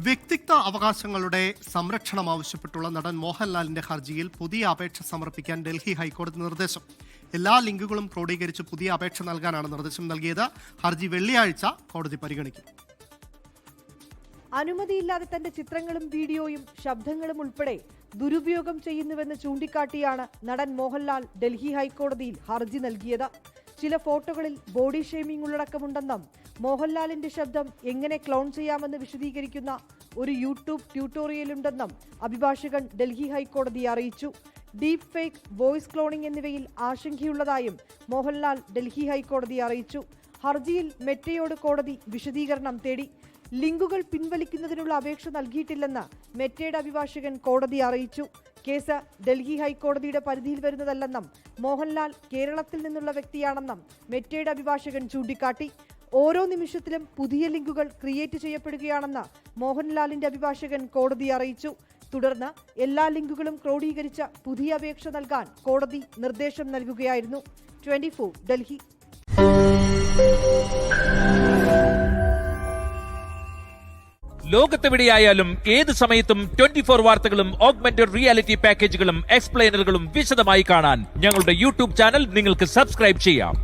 വ്യക്തിത്വ അവകാശങ്ങളുടെ സംരക്ഷണം ആവശ്യപ്പെട്ടുള്ള നടൻ മോഹൻലാലിന്റെ ഹർജിയിൽ പുതിയ അപേക്ഷ സമർപ്പിക്കാൻ ഡൽഹി ഹൈക്കോടതി നിർദ്ദേശം. എല്ലാ ലിങ്കുകളും ക്രോഡീകരിച്ച് പുതിയ അപേക്ഷ നൽകാനാണ് നിർദ്ദേശം നൽകിയത്. ഹർജി വെള്ളിയാഴ്ച കോടതി പരിഗണിക്കും. അനുമതിയില്ലാതെ തന്റെ ചിത്രങ്ങളും വീഡിയോയും ശബ്ദങ്ങളും ഉൾപ്പെടെ ദുരുപയോഗം ചെയ്യുന്നുവെന്ന് ചൂണ്ടിക്കാട്ടിയാണ് നടൻ മോഹൻലാൽ ഡൽഹി ഹൈക്കോടതിയിൽ ഹർജി നൽകിയത്. ചില ഫോട്ടോകളിൽ ബോഡി ഷെയ്മിംഗ് ഉള്ളടക്കമുണ്ടെന്നും മോഹൻലാലിന്റെ ശബ്ദം എങ്ങനെ ക്ലോൺ ചെയ്യാമെന്ന് വിശദീകരിക്കുന്ന ഒരു യൂട്യൂബ് ട്യൂട്ടോറിയലുണ്ടെന്നും അഭിഭാഷകൻ ഡൽഹി ഹൈക്കോടതിയെ അറിയിച്ചു. ഡീപ് ഫേക്ക്, വോയിസ് ക്ലോണിംഗ് എന്നിവയിൽ ആശങ്കയുള്ളതായും മോഹൻലാൽ ഡൽഹി ഹൈക്കോടതിയെ അറിയിച്ചു. ഹർജിയിൽ മെറ്റയോട് കോടതി വിശദീകരണം തേടി. ലിങ്കുകൾ പിൻവലിക്കുന്നതിനുള്ള അപേക്ഷ നൽകിയിട്ടില്ലെന്ന് മെറ്റയുടെ അഭിഭാഷകൻ കോടതിയെ അറിയിച്ചു. കേസ് ഡൽഹി ഹൈക്കോടതിയുടെ പരിധിയിൽ വരുന്നതല്ലെന്നും മോഹൻലാൽ കേരളത്തിൽ നിന്നുള്ള വ്യക്തിയാണെന്നും മെറ്റയുടെ അഭിഭാഷകൻ ചൂണ്ടിക്കാട്ടി. ഓരോ നിമിഷത്തിലും പുതിയ ലിങ്കുകൾ ക്രിയേറ്റ് ചെയ്യപ്പെടുകയാണെന്ന് മോഹൻലാലിന്റെ അഭിഭാഷകൻ കോടതിയെ അറിയിച്ചു. തുടർന്ന് എല്ലാ ലിങ്കുകളും ക്രോഡീകരിച്ച പുതിയ അപേക്ഷ നൽകാൻ കോടതി നിർദ്ദേശം നൽകുകയായിരുന്നു. 24 ഡൽഹി. ലോകത്തെവിടെയായാലും ഏത് സമയത്തും 24 വാർത്തകളും ഓഗ്മെന്റഡ് റിയാലിറ്റി പാക്കേജുകളും എക്സ്പ്ലെയിനറുകളും വിശദമായി കാണാൻ ഞങ്ങളുടെ യൂട്യൂബ് ചാനൽ നിങ്ങൾക്ക് സബ്സ്ക്രൈബ് ചെയ്യാം.